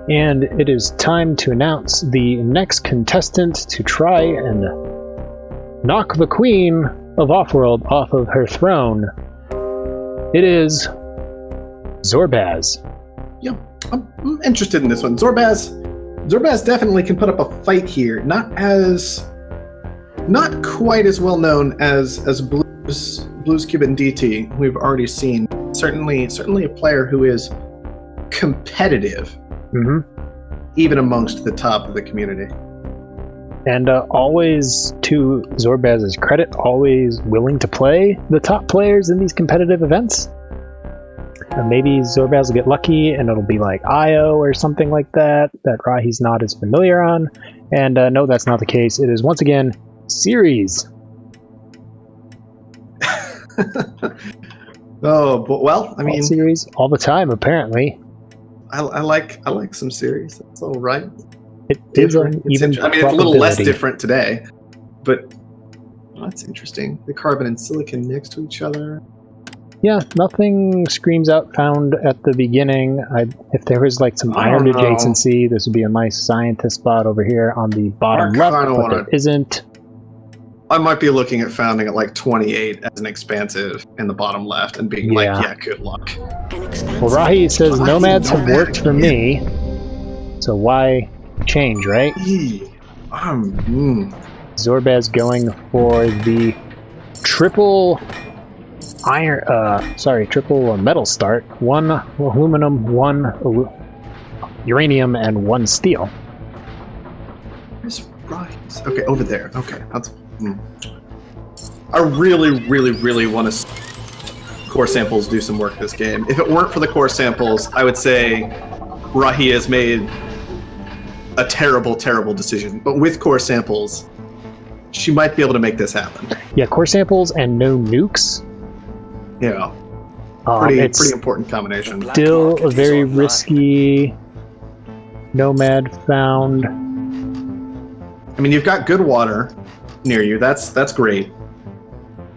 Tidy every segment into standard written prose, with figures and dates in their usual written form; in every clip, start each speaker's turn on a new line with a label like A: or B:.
A: And it is time to announce the next contestant to try and knock the Queen of Offworld off of her throne. It is Zorbaz.
B: Yeah, I'm interested in this one. Zorbaz definitely can put up a fight here. Not quite as well known as Blues Cube and DT, who we've already seen. Certainly a player who is competitive, even amongst the top of the community.
A: And always, to Zorbaz's credit, always willing to play the top players in these competitive events. Maybe Zorbaz will get lucky and it'll be like Io or something like that Rahi's not as familiar on. And no, that's not the case. It is once again Ceres.
B: Oh, but well, I mean,
A: Ceres all the time apparently.
B: I like some Ceres. That's all right.
A: It is an even.
B: I mean, it's a little less different today, but that's interesting. The carbon and silicon next to each other.
A: Yeah, nothing screams out found at the beginning. If there was like some iron adjacency, this would be a nice scientist spot over here on the bottom left, but there isn't.
B: I might be looking at founding at like 28 as an expansive in the bottom left and being like, yeah, good luck.
A: Well, Rahi says nomads have worked for me, so why change, right? Zorbaz going for the triple metal start. 1 aluminum, 1 uranium, and 1 steel.
B: Where's Rahi? Okay, over there. Okay, that's. I really want to core samples do some work this game. If it weren't for the core samples, I would say Rahi has made a terrible decision. But with core samples, she might be able to make this happen.
A: Yeah, core samples and no nukes.
B: Yeah. Pretty important combination.
A: Still a very risky nomad found.
B: I mean, you've got good water near you. That's great.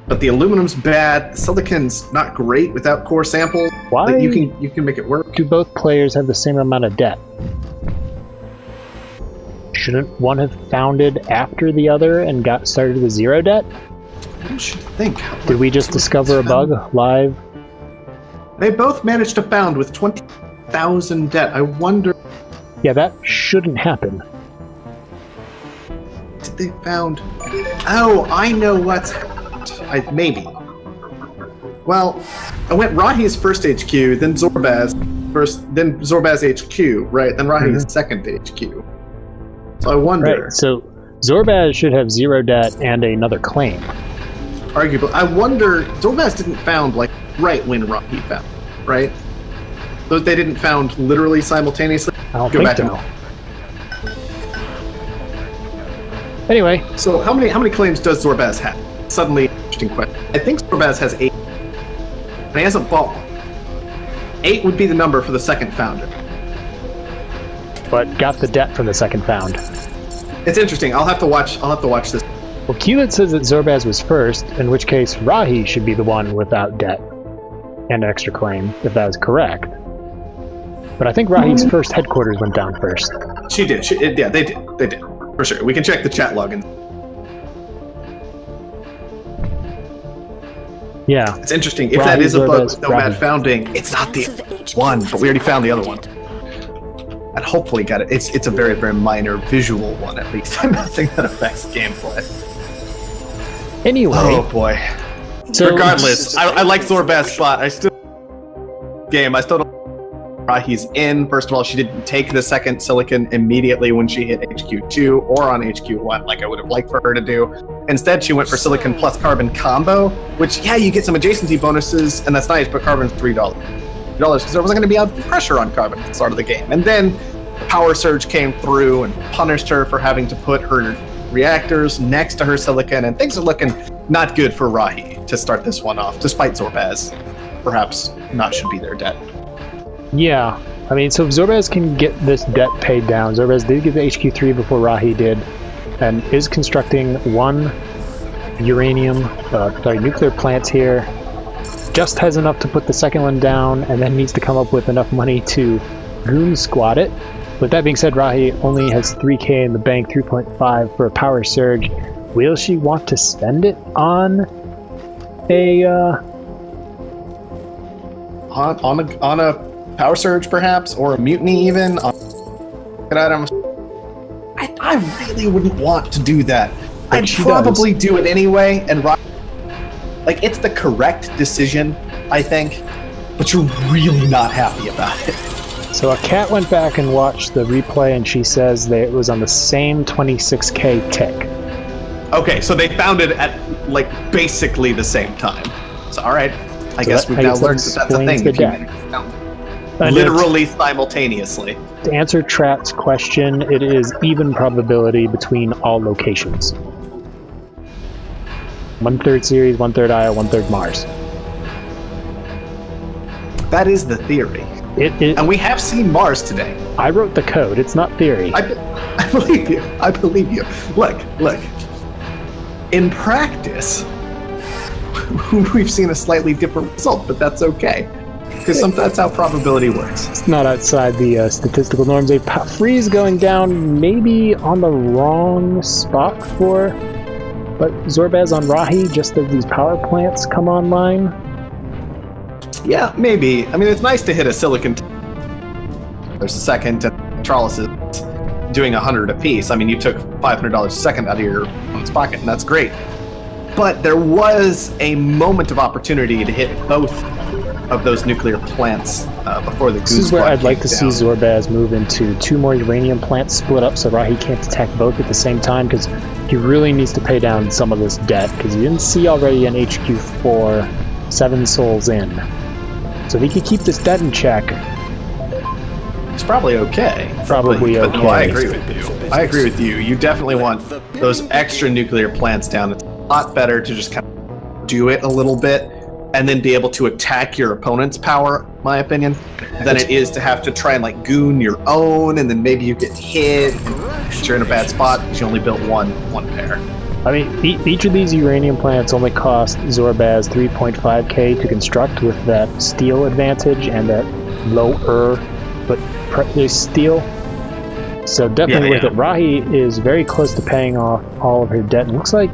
B: But the aluminum's bad. The silicon's not great without core samples.
A: Why?
B: Like, you can make it work.
A: Do both players have the same amount of debt? Shouldn't one have founded after the other and got started with 0 debt?
B: I should think.
A: Did we just discover a bug live?
B: They both managed to found with 20,000 debt. I wonder.
A: Yeah, that shouldn't happen.
B: Did they found? Oh, I know what's. Maybe. Well, I went Rahi's first HQ, then Zorbaz HQ, right? Then Rahi's second HQ. So I wonder.
A: Right. So Zorbaz should have 0 debt and another claim.
B: Arguably, I wonder. Zorbaz didn't found like right when Rahi found, right? So they didn't found literally simultaneously.
A: I don't think so. Anyway,
B: so how many claims does Zorbaz have? Suddenly, interesting question. I think Zorbaz has 8, and he hasn't bought one. 8 would be the number for the second founder.
A: But got the debt from the second found.
B: It's interesting. I'll have to watch this.
A: Well, Cubit says that Zorbaz was first, in which case Rahi should be the one without debt and extra claim, if that is correct. But I think Rahi's first headquarters went down first.
B: She did. Yeah, they did. For sure. We can check the chat login.
A: Yeah.
B: It's interesting. If that is a bug with Nomad founding, it's not the one, but we already found the other one. And hopefully got it. It's a very, very minor visual one, at least. Nothing that affects gameplay.
A: Anyway.
B: Oh, boy. So, regardless, I like Zorbaz's spot. I still don't. He's in. First of all, she didn't take the second silicon immediately when she hit HQ2 or on HQ1 like I would have liked for her to do. Instead, she went for silicon plus carbon combo, which, yeah, you get some adjacency bonuses, and that's nice, but carbon's $3. Because there wasn't going to be a pressure on carbon at the start of the game. And then Power Surge came through and punished her for having to put her reactors next to her silicon, and things are looking not good for Rahi to start this one off, despite Zorbaz perhaps not should be their debt.
A: Yeah, I mean, so if Zorbaz can get this debt paid down, Zorbaz did get the HQ3 before Rahi did, and is constructing 1 nuclear plant here, just has enough to put the second one down, and then needs to come up with enough money to goon squat it, With that being said, Rahi only has 3k in the bank, 3.5 for a power surge. Will she want to spend it on a
B: on a power surge, perhaps, or a mutiny, even? I really wouldn't want to do that. I'd probably do it anyway, and like, it's the correct decision, I think, but you're really not happy about it.
A: So a cat went back and watched the replay, and she says that it was on the same 26k tick.
B: Okay, so they found it at, like, basically the same time. So, all right, I guess we've now learned that that's a thing. If you literally simultaneously.
A: To answer Trat's question, it is even probability between all locations. 1/3 Ceres, 1/3 Io, 1/3 Mars.
B: That is the theory. And we have seen Mars today.
A: I wrote the code. It's not theory.
B: I believe you. I believe you. Look. In practice, we've seen a slightly different result, but that's okay. Because that's how probability works.
A: It's not outside the statistical norms. A freeze going down, maybe on the wrong spot for... But Zorbaz on Rahi, just as these power plants come online?
B: Yeah, maybe. I mean, it's nice to hit a silicon. There's a second, and Charles is doing 100 apiece. I mean, you took $500 a second out of your opponent's pocket, and that's great. But there was a moment of opportunity to hit both of those nuclear plants before the goose.
A: This is where I'd like to see Zorbaz move into 2 more uranium plants split up so Rahi can't attack both at the same time, because he really needs to pay down some of this debt, because you didn't see already an HQ4 7 souls in. So if he could keep this debt in check,
B: it's probably okay.
A: Probably okay.
B: No, I agree with you. I agree with you. You definitely want those extra nuclear plants down. It's a lot better to just kind of do it a little bit and then be able to attack your opponent's power, in my opinion, than it is to have to try and, like, goon your own, and then maybe you get hit and you're in a bad spot because you only built one pair.
A: I mean, each of these uranium plants only cost Zorbaz 3.5k to construct with that steel advantage and that lower but steel. So definitely worth it. Rahi is very close to paying off all of her debt. It looks like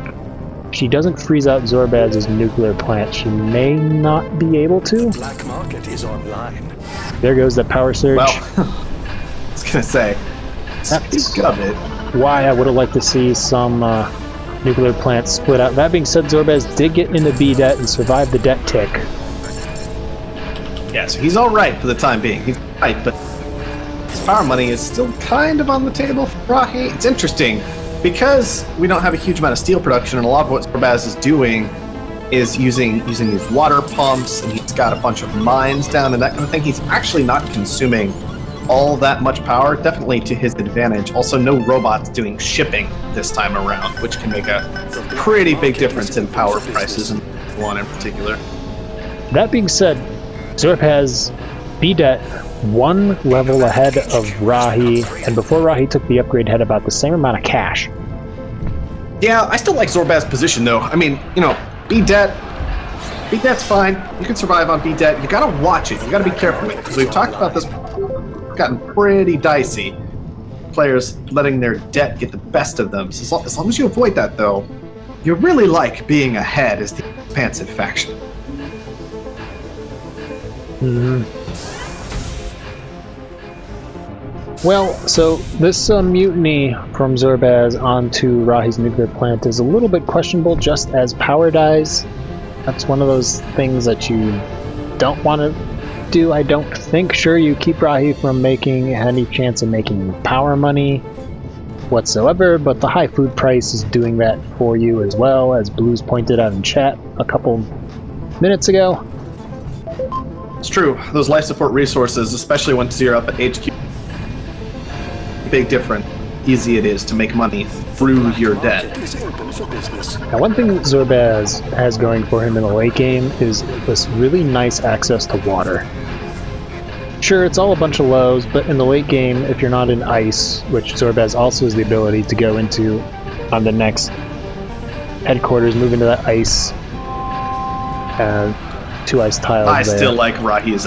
A: she doesn't freeze out Zorbaz's nuclear plant. She may not be able to.
C: Black market is online.
A: There goes that power surge.
B: Well, I was gonna say, speak of it,
A: why I would have liked to see some nuclear plants split out. That being said, Zorbaz did get into B debt and survive the debt tick.
B: Yeah, so he's all right for the time being. He's all right, but his power money is still kind of on the table for Rahi. It's interesting because we don't have a huge amount of steel production, and a lot of what Zorbaz is doing is using these water pumps, and he's got a bunch of mines down and that kind of thing. He's actually not consuming all that much power, definitely to his advantage. Also, no robots doing shipping this time around, which can make a pretty big difference in power prices, and one in particular.
A: That being said, Zorbaz B-Det 1 level ahead of Rahi, and before Rahi took the upgrade had about the same amount of cash.
B: Yeah, I still like Zorbaz's position though. I mean, you know, B-Det's fine. You can survive on B-Det. You gotta watch it. You gotta be careful with it, because we've talked about this. It's gotten pretty dicey. Players letting their debt get the best of them. So as long as you avoid that though, you really like being ahead as the expansive faction.
A: Mm-hmm. Well, so this mutiny from Zorbaz onto Rahi's nuclear plant is a little bit questionable, just as power dies. That's one of those things that you don't want to do, I don't think. Sure, you keep Rahi from making any chance of making power money whatsoever, but the high food price is doing that for you as well, as Blues pointed out in chat a couple minutes ago.
B: It's true. Those life support resources, especially once you're up at HQ, big difference. Easy it is to make money through your debt.
A: Now, one thing Zorbaz has going for him in the late game is this really nice access to water. Sure, it's all a bunch of lows, but in the late game, if you're not in ice, which Zorbaz also has the ability to go into on the next headquarters, move into that ice, 2 ice tiles.
B: Still like Rahi's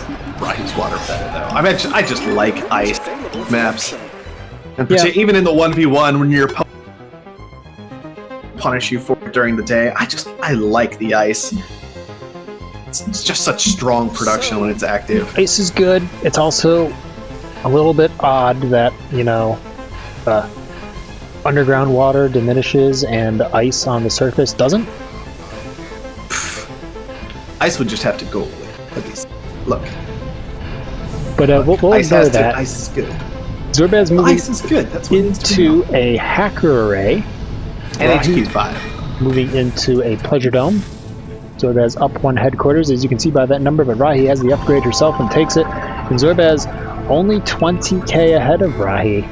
B: water better though. I just like ice maps. And even in the 1v1 when your opponent punish you for it during the day, I like the ice. It's just such strong production when it's active.
A: Ice is good. It's also a little bit odd that, underground water diminishes and ice on the surface doesn't.
B: Ice would just have to go away. Look.
A: But we'll ignore that.
B: Ice is good.
A: Zorbaz moving
B: ice is good. That's what
A: into a hacker array.
B: And HQ5.
A: Moving into a pleasure dome. Zorbaz up 1 headquarters, as you can see by that number, but Rahi has the upgrade herself and takes it. And Zorbaz only 20k ahead of Rahi.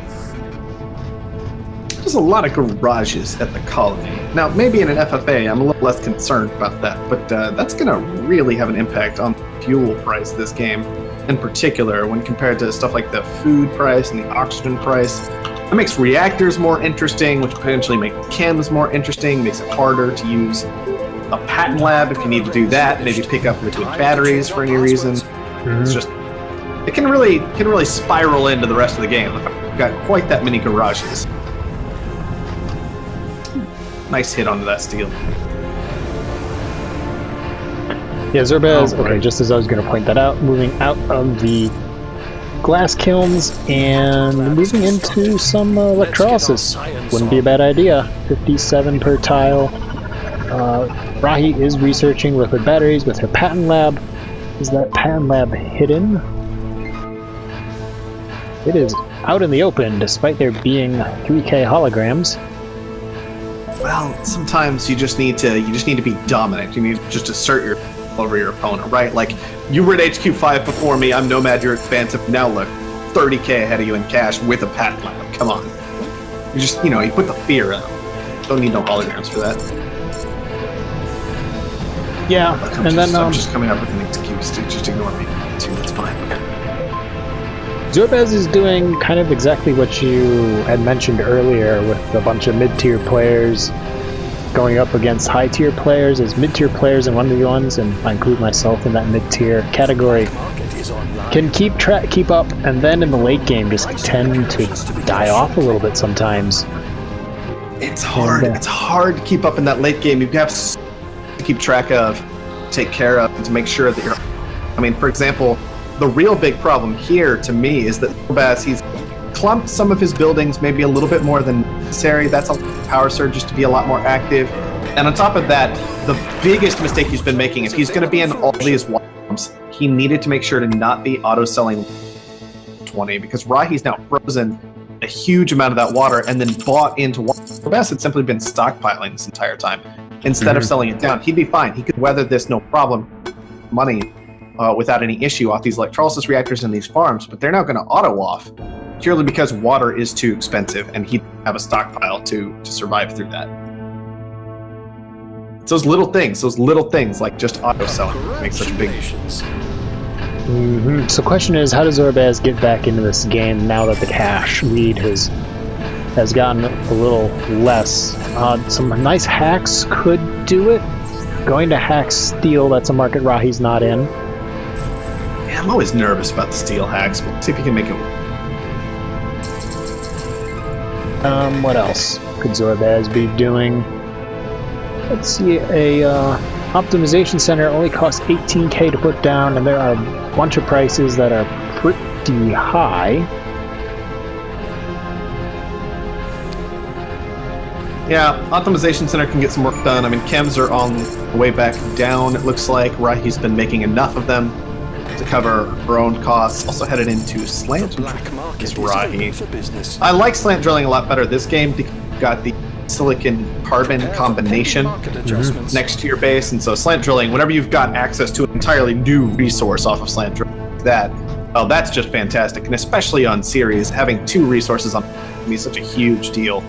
B: There's a lot of garages at the colony. Now, maybe in an FFA, I'm a little less concerned about that, but that's going to really have an impact on the fuel price of this game, in particular, when compared to stuff like the food price and the oxygen price. It makes reactors more interesting, which potentially makes chems more interesting, makes it harder to use a patent lab if you need to do that, maybe pick up liquid batteries for any reason. It's just, it can really spiral into the rest of the game. We've got quite that many garages. Nice hit onto that steel.
A: Yeah, Zorbaz, okay, just as I was going to point that out, moving out of the glass kilns and moving into some electrolysis. Wouldn't be a bad idea. 57 per tile. Rahi is researching liquid batteries with her patent lab. Is that patent lab hidden? It is out in the open, despite there being 3k holograms.
B: Well, sometimes you just need to be dominant. You need to just assert your over your opponent, right? Like, you were at HQ5 before me, I'm Nomad, you're expansive. Now look, 30k ahead of you in cash with a patent lab. Come on. You just, you put the fear in them. Don't need no holograms for that.
A: Yeah,
B: I'm just coming up with an excuse to just ignore me. That's fine.
A: Zorbaz is doing kind of exactly what you had mentioned earlier, with a bunch of mid-tier players going up against high-tier players as mid-tier players in 1v1s, and I include myself in that mid-tier category, can keep up, and then in the late game just tend to die off a little bit sometimes.
B: It's hard. It's hard to keep up in that late game. You have to keep track of, take care of, and to make sure that you're... I mean, for example, the real big problem here, to me, is that Zorbaz, he's clumped some of his buildings maybe a little bit more than necessary. That's allowed power surges to be a lot more active. And on top of that, the biggest mistake he's been making, if he's going to be in all these bombs, he needed to make sure to not be auto-selling 20, because Rahi's now frozen a huge amount of that water and then bought into water. Zorbaz had simply been stockpiling this entire time. Instead of selling it down, he'd be fine. He could weather this no problem. Money without any issue off these electrolysis reactors and these farms, but they're now going to auto-off purely because water is too expensive and he'd have a stockpile to survive through that. It's those little things like just auto-selling make such a big...
A: So the question is, how does Zorbaz get back into this game now that the cash lead has gotten a little less? Some nice hacks could do it. Going to hack steel, that's a market Rahi's not in.
B: Yeah, I'm always nervous about the steel hacks, but let's see if you can make it work.
A: What else could Zorbaz be doing? Let's see, a optimization center only costs 18k to put down, and there are a bunch of prices that are pretty high.
B: Yeah, optimization center can get some work done. I mean, chems are on the way back down, it looks like. Rahi's been making enough of them to cover her own costs. Also headed into slant drilling is Rahi. I like slant drilling a lot better this game because you've got the silicon-carbon combination next to your base, and so slant drilling, whenever you've got access to an entirely new resource off of slant drilling, that's just fantastic. And especially on Ceres, having 2 resources on can be such a huge deal,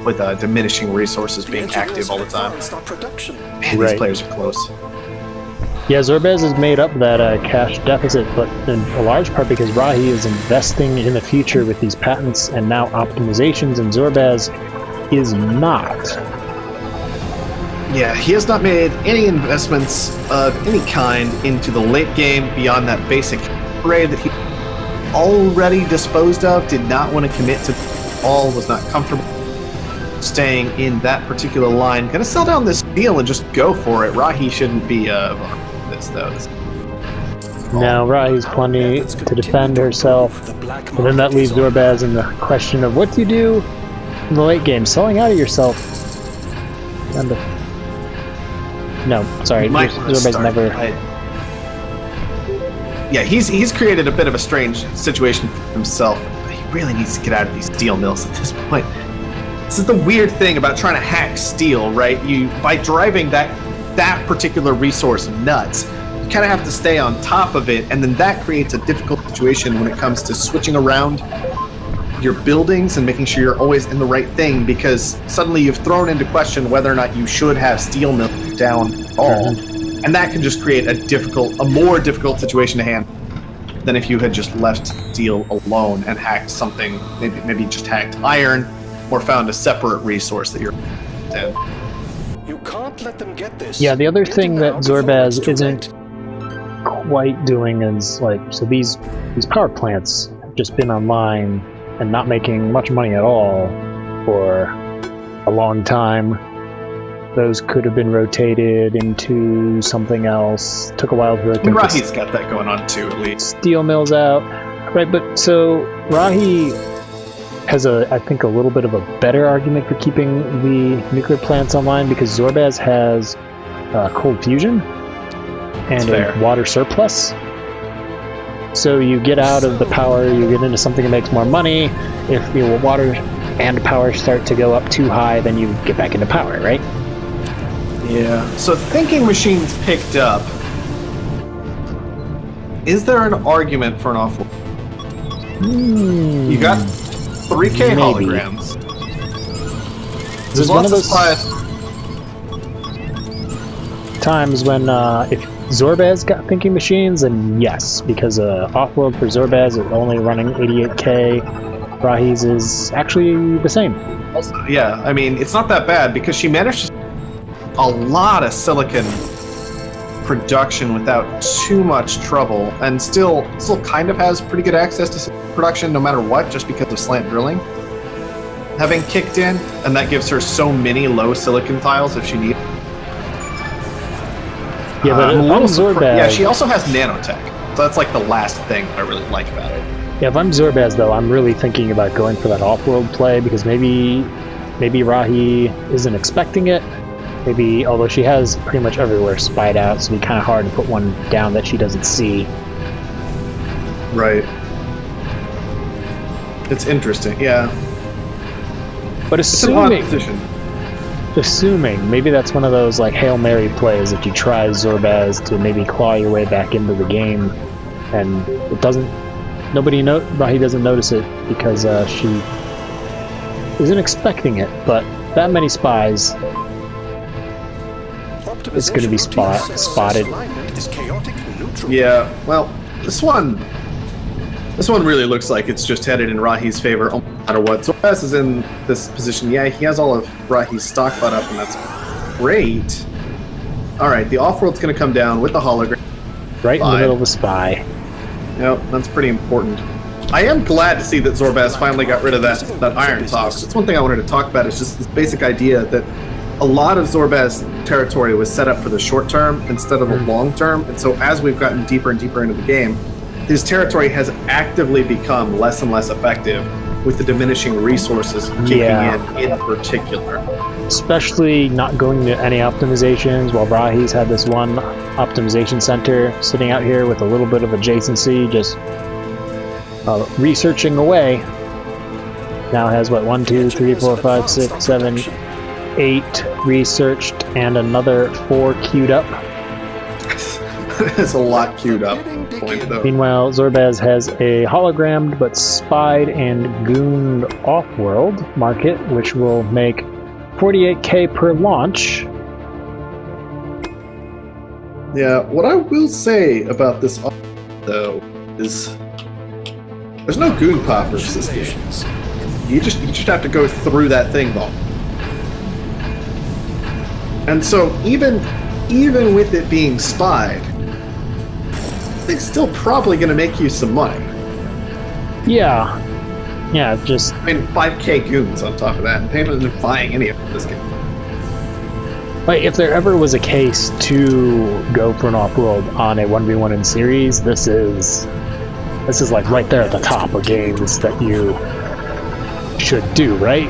B: with diminishing resources being active all the time. Man, these players are close.
A: Yeah, Zorbaz has made up that cash deficit, but in a large part because Rahi is investing in the future with these patents and now optimizations, and Zorbaz is not.
B: Yeah, he has not made any investments of any kind into the late game beyond that basic array that he already disposed of, did not want to commit to all, was not comfortable staying in that particular line. Gonna sell down this deal and just go for it. Rahi shouldn't be this though.
A: Now Rahi's plenty to defend herself, but then that leaves Zorbaz in the question of what do you do in the late game? Selling out of yourself. No, sorry, Zorbaz never.
B: Yeah, he's created a bit of a strange situation for himself, but he really needs to get out of these steel mills at this point. This is the weird thing about trying to hack steel, right? By driving that particular resource nuts, you kind of have to stay on top of it, and then that creates a difficult situation when it comes to switching around your buildings and making sure you're always in the right thing, because suddenly you've thrown into question whether or not you should have steel mills down at all. And that can just create a more difficult situation to handle than if you had just left steel alone and hacked something, maybe just hacked iron, or found a separate resource that you're in.
C: You can't let them get this.
A: Yeah, the other thing that Zorbaz isn't quite doing is so these power plants have just been online and not making much money at all for a long time. Those could have been rotated into something else. Took a while for it.
B: Rahi's got that going on too, at least.
A: Steel mills out, right? But so Rahi has I think a little bit of a better argument for keeping the nuclear plants online, because Zorbaz has cold fusion and a water surplus. So you get out of the power, you get into something that makes more money. If the water and power start to go up too high, then you get back into power, right?
B: Yeah. So thinking machines picked up. Is there an argument for an Offworld? You got 3K holograms.
A: This is one of those times when if Zorbaz got thinking machines, then yes, because Offworld for Zorbaz is only running 88K. Rahi's is actually the same.
B: Also, yeah, I mean, it's not that bad because she managed to a lot of silicon production without too much trouble, and still kind of has pretty good access to production no matter what, just because of slant drilling having kicked in, and that gives her so many low silicon tiles if she needs.
A: Yeah, but Zorbaz,
B: yeah, she also has nanotech, so that's the last thing I really like about it.
A: Yeah, if I'm Zorbaz though, I'm really thinking about going for that off-world play, because maybe Rahi isn't expecting it. Maybe, although she has pretty much everywhere spied out, so it'd be kind of hard to put one down that she doesn't see.
B: Right. It's interesting, yeah.
A: But assuming, maybe that's one of those Hail Mary plays that you try Zorbaz to maybe claw your way back into the game, and it doesn't. Rahi doesn't notice it because she isn't expecting it. But that many spies. It's going to be spotted.
B: Yeah, well, this one really looks like it's just headed in Rahi's favor, no matter what. Zorbaz is in this position. Yeah, he has all of Rahi's stock bought up, and that's great. All right, the Offworld's going to come down with the hologram.
A: Right in the middle of the spy.
B: Yep, that's pretty important. I am glad to see that Zorbaz finally got rid of that iron tox. That's one thing I wanted to talk about, is just this basic idea that a lot of Zorbaz territory was set up for the short term instead of the long term, and so as we've gotten deeper and deeper into the game, his territory has actively become less and less effective with the diminishing resources kicking in particular.
A: Especially not going to any optimizations, while Rahi's had this one optimization center sitting out here with a little bit of adjacency, just researching away. Now has 1, 2, 3, 4, 5, 6, 7, 8 researched, and another 4 queued up.
B: There's a lot queued up.
A: Meanwhile, Zorbaz has a hologrammed but spied and gooned off-world market, which will make 48K per launch.
B: Yeah, what I will say about this, though, is there's no goon poppers this game. You just have to go through that thing, though. And so even with it being spied, it's still probably going to make you some money.
A: Yeah, Yeah, just...
B: I mean, 5k goons on top of that. They haven't been buying any of this game.
A: Like, if there ever was a case to go for an Offworld on a 1v1 in Ceres, this is like right there at the top of games that you should do, right?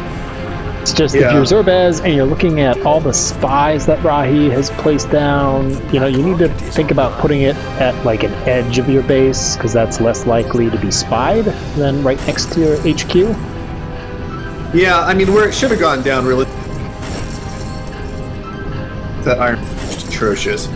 A: It's just if you're Zorbaz and you're looking at all the spies that Rahi has placed down, you know, you need to think about putting it at like an edge of your base, because that's less likely to be spied than right next to your HQ.
B: Yeah, I mean, where it should have gone down really... That iron is atrocious.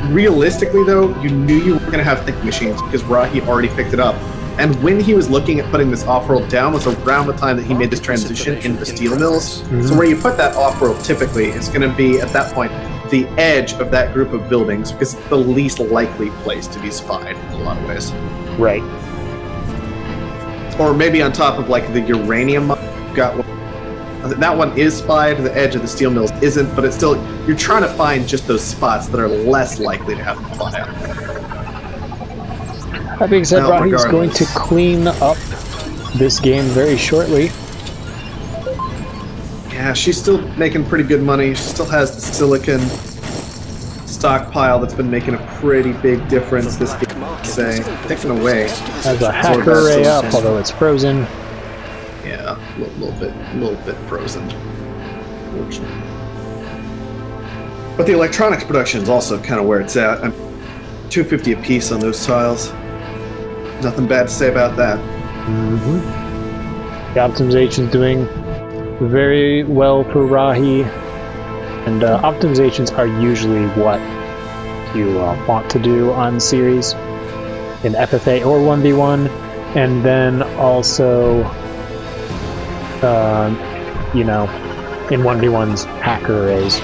B: Realistically, though, you knew you were going to have thinking machines because Rahi already picked it up. And when he was looking at putting this Offworld down was around the time that he made this transition into the steel mills. Mm-hmm. So where you put that Offworld typically is going to be, at that point, the edge of that group of buildings, because it's the least likely place to be spied in a lot of ways.
A: Right.
B: Or maybe on top of, like, the uranium got one. That one is spied, the edge of the steel mills isn't, but it's still, you're trying to find just those spots that are less likely to have them fly out.
A: That being said, Rahi's going to clean up this game very shortly.
B: Yeah, she's still making pretty good money. She still has the silicon stockpile that's been making a pretty big difference this game, say, taken away.
A: Has a hacker array up, although it's frozen.
B: Yeah, a little bit frozen. But the electronics production is also kind of where it's at. I'm $250 a piece on those tiles. Nothing bad to say about that.
A: Mm-hmm. The optimization's doing very well for Rahi, and optimizations are usually what you want to do on Ceres in FFA or 1v1, and then also, you know, in 1v1's hacker arrays.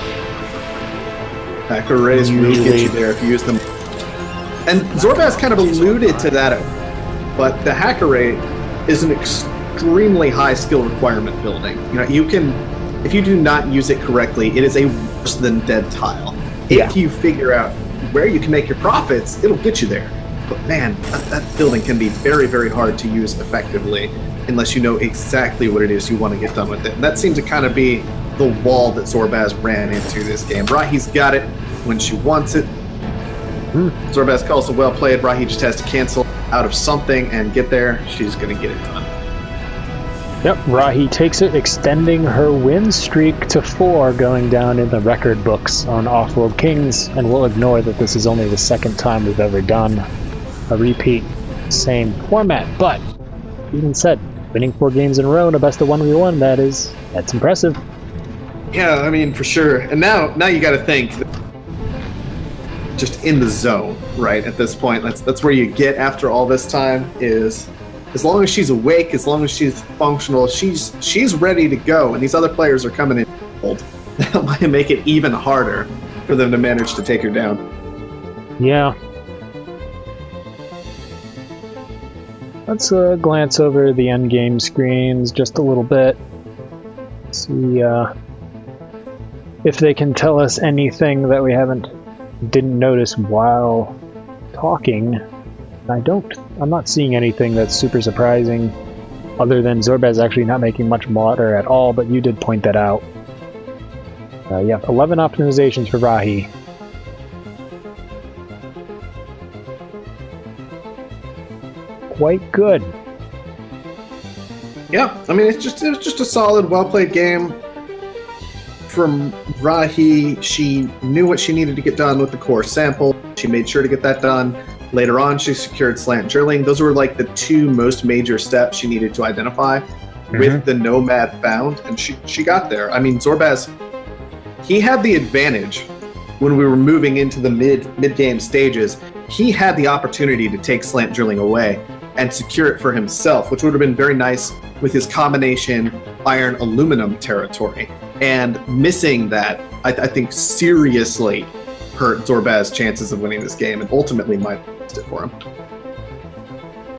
B: Hacker arrays really get you there if you use them. And Zorbaz kind of alluded to that, but the hack array is an extremely high skill requirement building. You know, you can, if you do not use it correctly, it is a worse than dead tile.
A: Yeah.
B: If you figure out where you can make your profits, it'll get you there. But man, that building can be very, very hard to use effectively unless you know exactly what it is you want to get done with it. And that seems to kind of be the wall that Zorbaz ran into this game. Rahi's got it when she wants it. Zorbaz calls it well played. Rahi just has to cancel out of something and get there. She's going to get it done.
A: Yep, Rahi takes it, extending her win streak to 4, going down in the record books on Offworld Kings, and we'll ignore that this is only the second time we've ever done a repeat, same format. But, even said, winning 4 games in a row in a best of 1v1, that's impressive.
B: Yeah, I mean, for sure. And now you got to think, just in the zone, right? At this point, that's where you get after all this time is, as long as she's awake, as long as she's functional, she's ready to go, and these other players are coming in cold. That might make it even harder for them to manage to take her down.
A: Yeah. Let's glance over the endgame screens just a little bit. See if they can tell us anything that we didn't notice while talking. I'm not seeing anything that's super surprising, other than Zorbaz actually not making much water at all, but you did point that out. Yeah, 11 optimizations for Rahi. Quite good.
B: Yeah, I mean, it was just a solid, well-played game from Rahi. She knew what she needed to get done with the core sample. She made sure to get that done. Later on, she secured slant drilling. Those were like the 2 most major steps she needed to identify with the Nomad found, and she got there. I mean, Zorbaz, he had the advantage when we were moving into the mid-game stages. He had the opportunity to take slant drilling away and secure it for himself, which would have been very nice with his combination iron-aluminum territory. And missing that, I think, seriously hurt Zorbaz's chances of winning this game, and ultimately might have lost it for him.